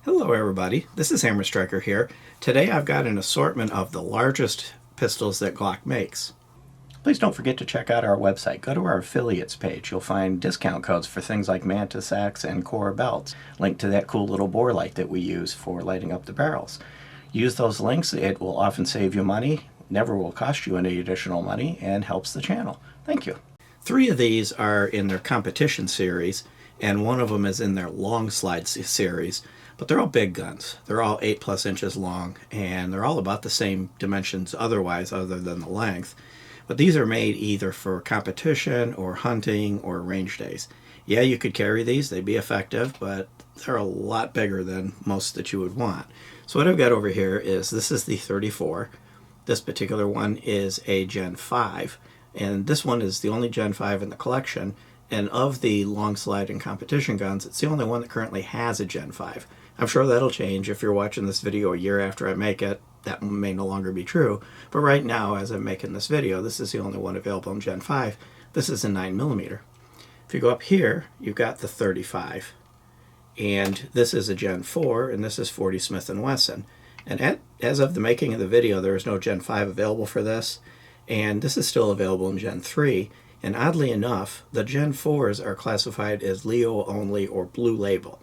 Hello everybody, this is Hammer Striker here. Today I've got an assortment of the largest pistols that Glock makes. Please don't forget to check out our website. Go to our affiliates page. You'll find discount codes for things like Mantis Axe and Core belts, linked to that cool little bore light that we use for lighting up the barrels. Use those links. It will often save you money, never will cost you any additional money, and helps the channel. Thank you. 3 of these are in their competition series, and 1 of them is in their long slide series. But they're all big guns. They're all 8+ inches long, and they're all about the same dimensions otherwise, other than the length. But these are made either for competition or hunting or range days. Yeah, you could carry these, they'd be effective, but they're a lot bigger than most that you would want. So what I've got over here is, this is the 34. This particular one is a Gen 5, and this one is the only Gen 5 in the collection. And of the long slide and competition guns, it's the only one that currently has a Gen 5. I'm sure that'll change. If you're watching this video a year after I make it, that may no longer be true. But right now, as I'm making this video, this is the only one available in Gen 5. This is a 9mm. If you go up here, you've got the 35. And this is a Gen 4, and this is 40 Smith & Wesson. And as of the making of the video, there is no Gen 5 available for this. And this is still available in Gen 3. And oddly enough, the Gen 4s are classified as Leo only or blue label,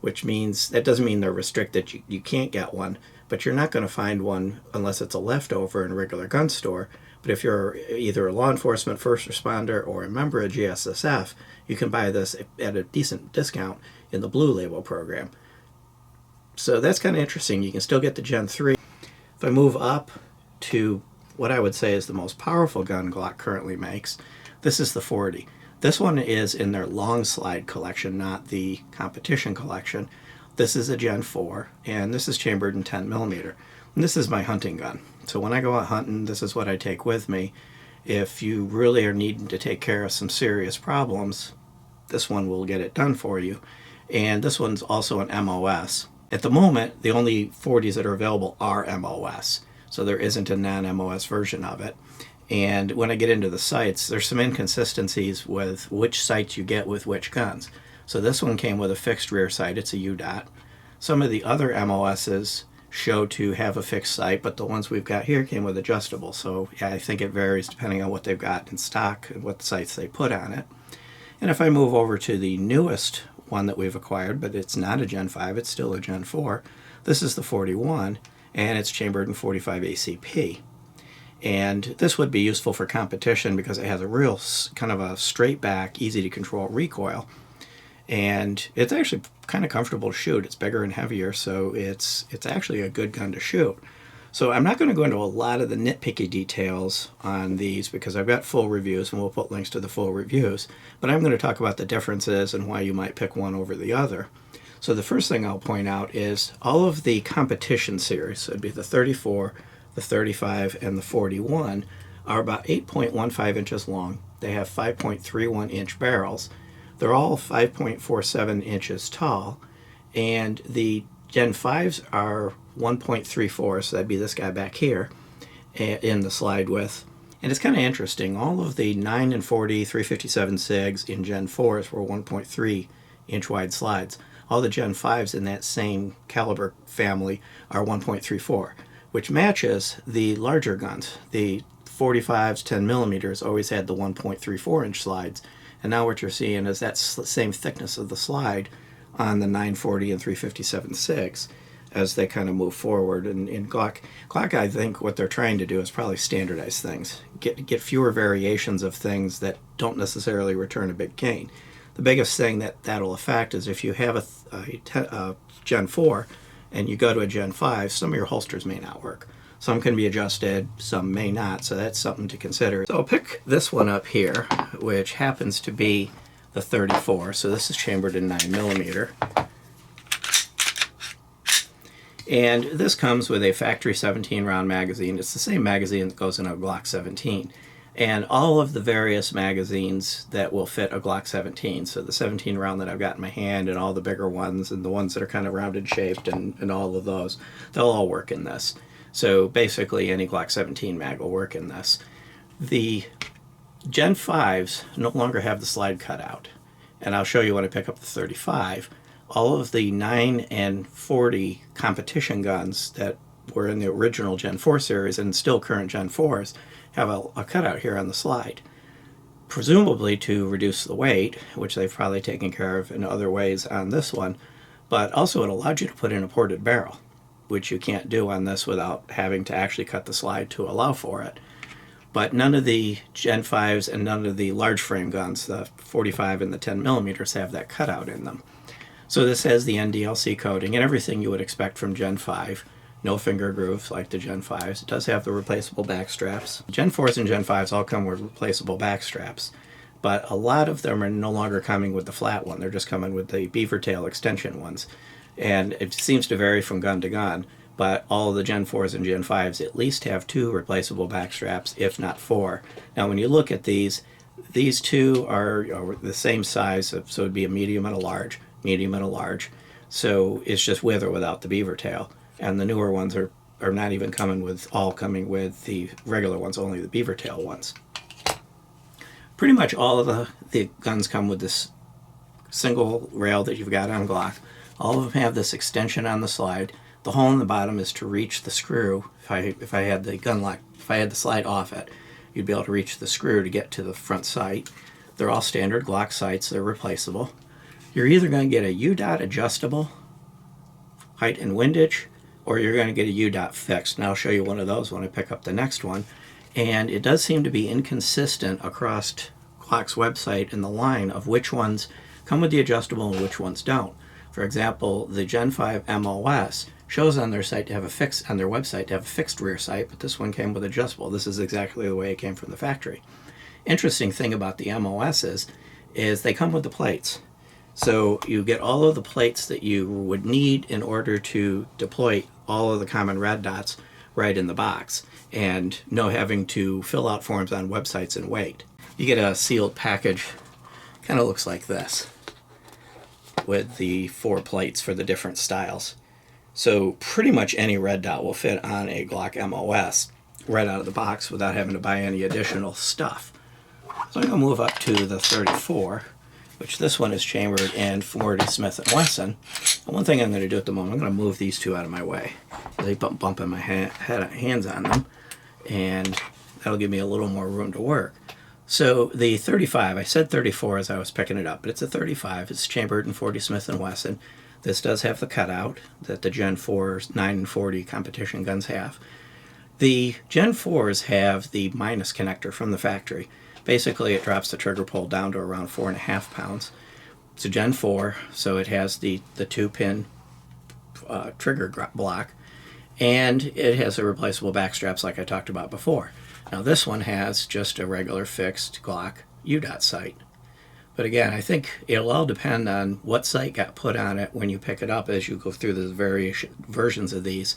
which means, that doesn't mean they're restricted, you can't get one, but you're not going to find one unless it's a leftover in a regular gun store. But if you're either a law enforcement, first responder, or a member of GSSF, you can buy this at a decent discount in the blue label program. So that's kind of interesting. You can still get the Gen 3. If I move up to what I would say is the most powerful gun Glock currently makes, this is the 40. This one is in their long slide collection, not the competition collection. This is a Gen 4, and this is chambered in 10mm. And this is my hunting gun. So when I go out hunting, this is what I take with me. If you really are needing to take care of some serious problems, this one will get it done for you. And this one's also an MOS. At the moment, the only 40s that are available are MOS. So there isn't a non-MOS version of it. And when I get into the sights, there's some inconsistencies with which sights you get with which guns. So this one came with a fixed rear sight, it's a UDOT. Some of the other MOSs show to have a fixed sight, but the ones we've got here came with adjustable. So yeah, I think it varies depending on what they've got in stock and what sights they put on it. And if I move over to the newest one that we've acquired, but it's not a Gen 5, it's still a Gen 4, this is the 41, and it's chambered in 45 ACP. And this would be useful for competition because it has a real kind of a straight back, easy to control recoil. And it's actually kind of comfortable to shoot. It's bigger and heavier, so it's actually a good gun to shoot. So I'm not going to go into a lot of the nitpicky details on these because I've got full reviews, and we'll put links to the full reviews. But I'm going to talk about the differences and why you might pick one over the other. So the first thing I'll point out is all of the competition series, so it'd be the 34, the 35, and the 41, are about 8.15 inches long. They have 5.31 inch barrels. They're all 5.47 inches tall, and the Gen 5s are 1.34, so that'd be this guy back here in the slide width. And it's kind of interesting. All of the 9 and 40 357 SIGs in Gen 4s were 1.3 inch wide slides. All the Gen 5s in that same caliber family are 1.34. Which matches the larger guns. The 45s, 10mm always had the 1.34 inch slides, and now what you're seeing is that same thickness of the slide on the 940 and 357 SIGs as they kind of move forward. And in Glock, I think what they're trying to do is probably standardize things, get fewer variations of things that don't necessarily return a big gain. The biggest thing that'll affect is if you have a Gen 4 and you go to a Gen 5, some of your holsters may not work. Some can be adjusted, some may not, so that's something to consider. So I'll pick this one up here, which happens to be the 34. So this is chambered in 9mm. And this comes with a factory 17 round magazine. It's the same magazine that goes in a Glock 17. And all of the various magazines that will fit a Glock 17. So the 17 round that I've got in my hand and all the bigger ones and the ones that are kind of rounded shaped and all of those, they'll all work in this. So basically any Glock 17 mag will work in this. The Gen 5s no longer have the slide cut out. And I'll show you when I pick up the 35. all of the 9 and 40 competition guns that were in the original Gen 4 series and still current Gen 4s have a cutout here on the slide, presumably to reduce the weight, which they've probably taken care of in other ways on this one, but also it allowed you to put in a ported barrel, which you can't do on this without having to actually cut the slide to allow for it. But none of the Gen 5s and none of the large frame guns, the 45 and the 10 millimeters, have that cutout in them. So this has the NDLC coating and everything you would expect from Gen 5. No finger grooves like the Gen 5s. It does have the replaceable back straps. Gen 4s and Gen 5s all come with replaceable back straps, but a lot of them are no longer coming with the flat one. They're just coming with the beaver tail extension ones. And it seems to vary from gun to gun, but all of the Gen 4s and Gen 5s at least have 2 replaceable back straps, if not 4. Now when you look at these two are the same size, so it'd be a medium and a large, medium and a large. So it's just with or without the beaver tail. And the newer ones are not even coming with the regular ones, only the beaver tail ones. Pretty much all of the guns come with this single rail that you've got on Glock. All of them have this extension on the slide. The hole in the bottom is to reach the screw. If I had the gun lock, if I had the slide off it, you'd be able to reach the screw to get to the front sight. They're all standard Glock sights. They're replaceable. You're either going to get a U-dot adjustable, height and windage, or you're going to get a U-dot fixed. And I'll show you one of those when I pick up the next one. And it does seem to be inconsistent across Glock's website in the line of which ones come with the adjustable and which ones don't. For example, the Gen 5 MOS shows on their site to have on their website to have a fixed rear sight, but this one came with adjustable. This is exactly the way it came from the factory. Interesting thing about the MOSs is they come with the plates. So you get all of the plates that you would need in order to deploy all of the common red dots right in the box, and no having to fill out forms on websites and wait. You get a sealed package, kind of looks like this, with the 4 plates for the different styles. So pretty much any red dot will fit on a Glock MOS right out of the box without having to buy any additional stuff. So I'm going to move up to the 34, which this one is chambered in 40 Smith & Wesson. And one thing I'm going to do at the moment, I'm going to move these two out of my way. They bumping my hands on them, and that'll give me a little more room to work. So the 35, I said 34 as I was picking it up, but it's a 35. It's chambered in 40 Smith & Wesson. This does have the cutout that the Gen 4's 9 and 40 competition guns have. The Gen 4s have the minus connector from the factory. Basically, it drops the trigger pull down to around 4.5 pounds. It's a Gen 4, so it has the 2-pin trigger block, and it has the replaceable back straps like I talked about before. Now this one has just a regular fixed Glock U-dot sight. But again, I think it'll all depend on what sight got put on it when you pick it up as you go through the various versions of these.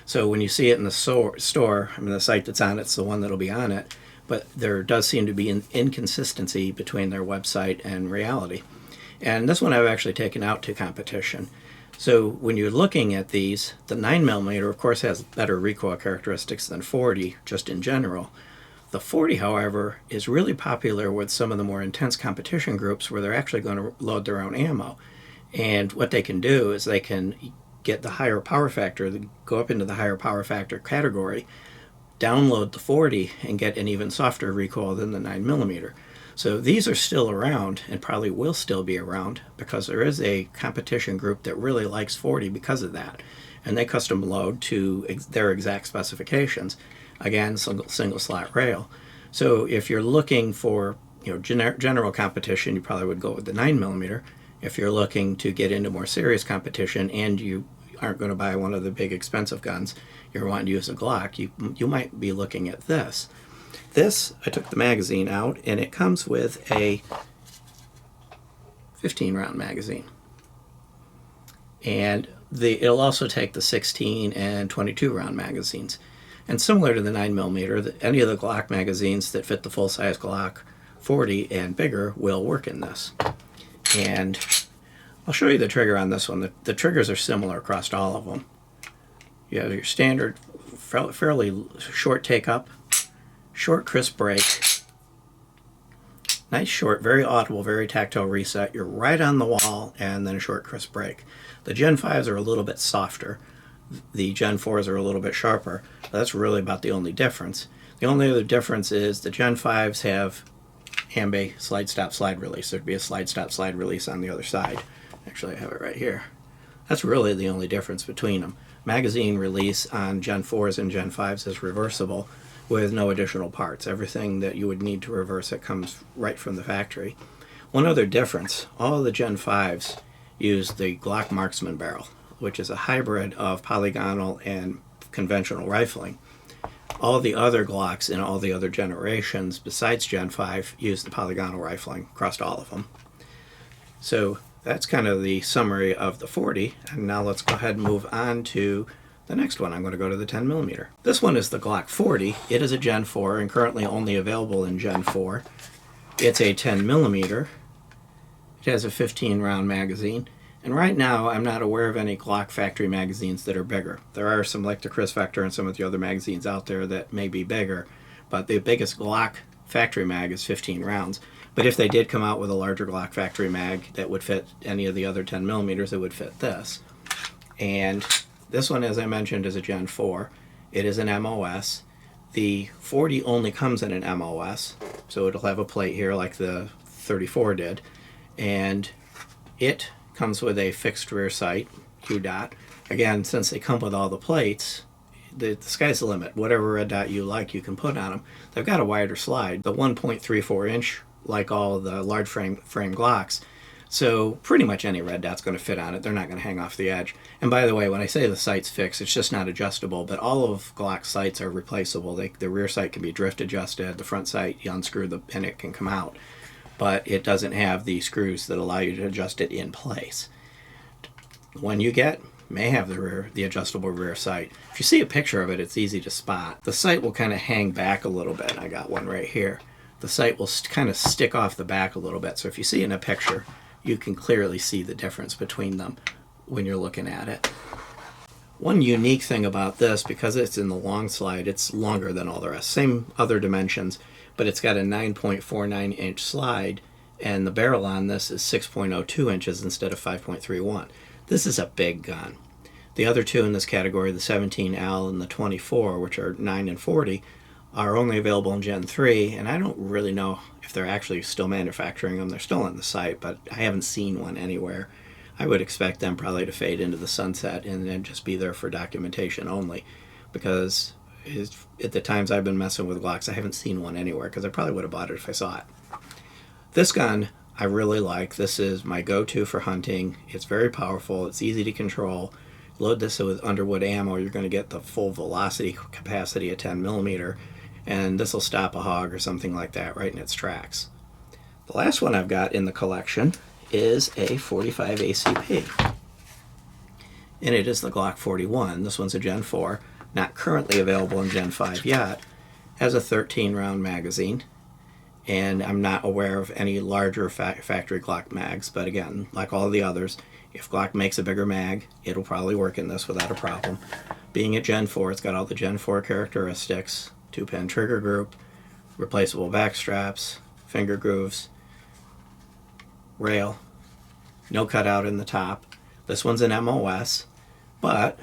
So when you see it in the store, I mean the sight that's on it's the one that'll be on it, but there does seem to be an inconsistency between their website and reality. And this one I've actually taken out to competition. So when you're looking at these, the 9mm of course has better recoil characteristics than 40 just in general. The 40, however, is really popular with some of the more intense competition groups where they're actually going to load their own ammo. And what they can do is they can get the higher power factor, go up into the higher power factor category, download the 40, and get an even softer recoil than the 9mm. So these are still around and probably will still be around because there is a competition group that really likes 40 because of that. And they custom load to their exact specifications. Again, single slot rail. So if you're looking for general competition, you probably would go with the 9mm. If you're looking to get into more serious competition and you aren't going to buy one of the big expensive guns, you're wanting to use a Glock, you might be looking at this. This, I took the magazine out, and it comes with a 15-round magazine. And it'll also take the 16 and 22-round magazines. And similar to the 9mm, any of the Glock magazines that fit the full-size Glock 40 and bigger will work in this. And I'll show you the trigger on this one. The triggers are similar across all of them. You have your standard, fairly short take-up, short crisp break, Nice short, very audible, very tactile reset. You're right on the wall, and then a short crisp break. The Gen 5s are a little bit softer. The Gen 4s are a little bit sharper. But that's really about the only difference. The only other difference is the Gen 5s have ambe slide stop slide release. There'd be a slide stop slide release on the other side. Actually, I have it right here. That's really the only difference between them. Magazine release on Gen 4s and Gen 5s is reversible with no additional parts. Everything that you would need to reverse it comes right from the factory. One other difference, all of the Gen 5s use the Glock marksman barrel, which is a hybrid of polygonal and conventional rifling. All the other Glocks in all the other generations besides Gen 5 use the polygonal rifling across all of them. So that's kind of the summary of the 40, and now let's go ahead and move on to the next one. I'm going to go to the 10mm. This one is the Glock 40. It is a Gen 4 and currently only available in Gen 4. It's a 10mm. It has a 15-round magazine. And right now, I'm not aware of any Glock factory magazines that are bigger. There are some like the Chris Vector and some of the other magazines out there that may be bigger, but the biggest Glock factory mag is 15 rounds. But if they did come out with a larger Glock factory mag that would fit any of the other 10mm, it would fit this. And this one, as I mentioned, is a Gen 4. It is an MOS. The 40 only comes in an MOS, so it'll have a plate here like the 34 did. And it comes with a fixed rear sight, Q dot. Again, since they come with all the plates, the sky's the limit. Whatever red dot you like, you can put on them. They've got a wider slide, the 1.34 inch, like all the large frame Glocks. So pretty much any red dot's going to fit on it. They're not going to hang off the edge. And by the way, when I say the sight's fixed, it's just not adjustable, but all of Glock's sights are replaceable. The rear sight can be drift adjusted. The front sight, you unscrew the pin, it can come out. But it doesn't have the screws that allow you to adjust it in place. The one you get may have the adjustable rear sight. If you see a picture of it, it's easy to spot. The sight will kind of hang back a little bit. I got one right here. The sight will kind of stick off the back a little bit. So if you see in a picture, you can clearly see the difference between them when you're looking at it. One unique thing about this, because it's in the long slide, it's longer than all the rest. Same other dimensions, but it's got a 9.49 inch slide, and the barrel on this is 6.02 inches instead of 5.31. This is a big gun. The other two in this category, the 17L and the 24, which are 9 and 40, are only available in Gen 3, and I don't really know if they're actually still manufacturing them. They're still on the site, but I haven't seen one anywhere. I would expect them probably to fade into the sunset and then just be there for documentation only, because at the times I've been messing with Glocks, I haven't seen one anywhere, because I probably would have bought it if I saw it. This gun I really like. This is my go-to for hunting. It's very powerful. It's easy to control. Load this with Underwood ammo, you're going to get the full velocity capacity of 10mm, and this will stop a hog or something like that right in its tracks. The last one I've got in the collection is a 45 ACP, and it is the Glock 41. This one's a Gen 4, not currently available in Gen 5 yet. Has a 13-round magazine, and I'm not aware of any larger factory Glock mags, but again, like all the others, if Glock makes a bigger mag, it'll probably work in this without a problem. Being a Gen 4, it's got all the Gen 4 characteristics: 2-pin trigger group, replaceable back straps, finger grooves, rail, no cutout in the top. This one's an MOS, but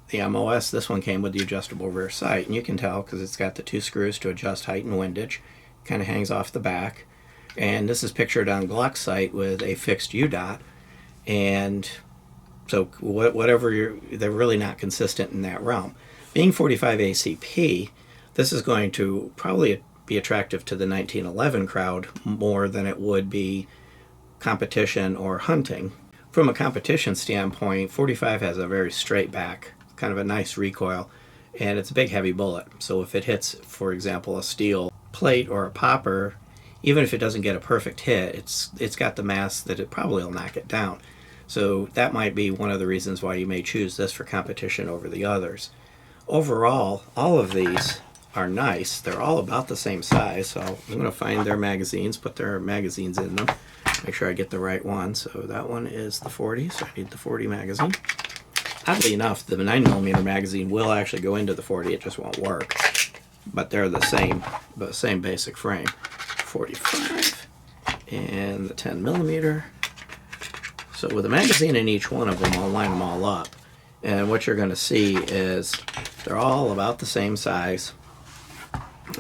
the MOS, this one came with the adjustable rear sight, and you can tell because it's got the 2 screws to adjust height and windage. Kind of hangs off the back, and this is pictured on Glock's site with a fixed U-dot, and so whatever they're really not consistent in that realm. Being 45 ACP, this is going to probably be attractive to the 1911 crowd more than it would be competition or hunting. From a competition standpoint, 45 has a very straight back, kind of a nice recoil, and it's a big heavy bullet. So if it hits, for example, a steel plate or a popper, even if it doesn't get a perfect hit, it's got the mass that it probably will knock it down. So that might be one of the reasons why you may choose this for competition over the others. Overall, all of these are nice. They're all about the same size, so I'm going to find their magazines, put their magazines in them, make sure I get the right one. So that one is the 40, so I need the 40 magazine. Oddly enough, the 9mm magazine will actually go into the 40, it just won't work. But they're the same basic frame. 45. and the 10mm. So with a magazine in each one of them, I'll line them all up. And what you're going to see is they're all about the same size.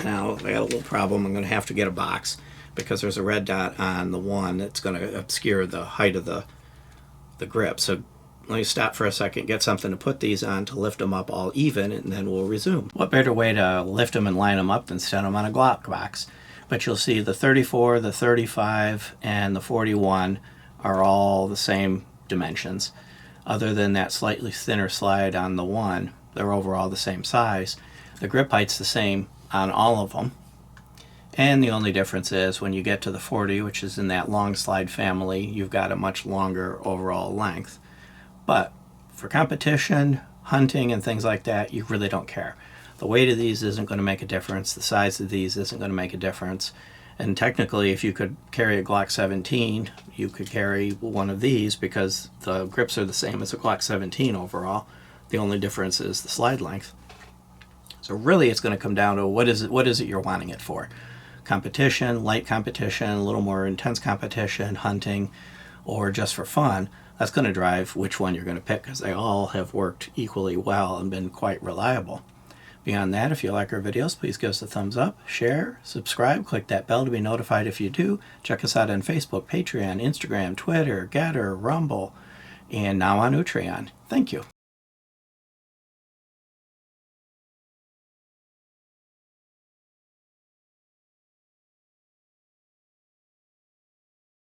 Now, I got a little problem. I'm going to have to get a box because there's a red dot on the one that's going to obscure the height of the grip. So let me stop for a second, get something to put these on to lift them up all even, and then we'll resume. What better way to lift them and line them up than set them on a Glock box? But you'll see the 34, the 35, and the 41 are all the same dimensions. Other than that slightly thinner slide on the one, they're overall the same size. The grip height's the same on all of them. And the only difference is when you get to the 40, which is in that long slide family, you've got a much longer overall length. But for competition, hunting, and things like that, you really don't care. The weight of these isn't going to make a difference. The size of these isn't going to make a difference. And technically, if you could carry a Glock 17, you could carry one of these because the grips are the same as a Glock 17 overall. The only difference is the slide length. So really, it's going to come down to what is it you're wanting it for? Competition, light competition, a little more intense competition, hunting, or just for fun. That's going to drive which one you're going to pick because they all have worked equally well and been quite reliable. Beyond that, if you like our videos, please give us a thumbs up, share, subscribe, click that bell to be notified if you do. Check us out on Facebook, Patreon, Instagram, Twitter, Getter, Rumble, and now on Utreon. Thank you.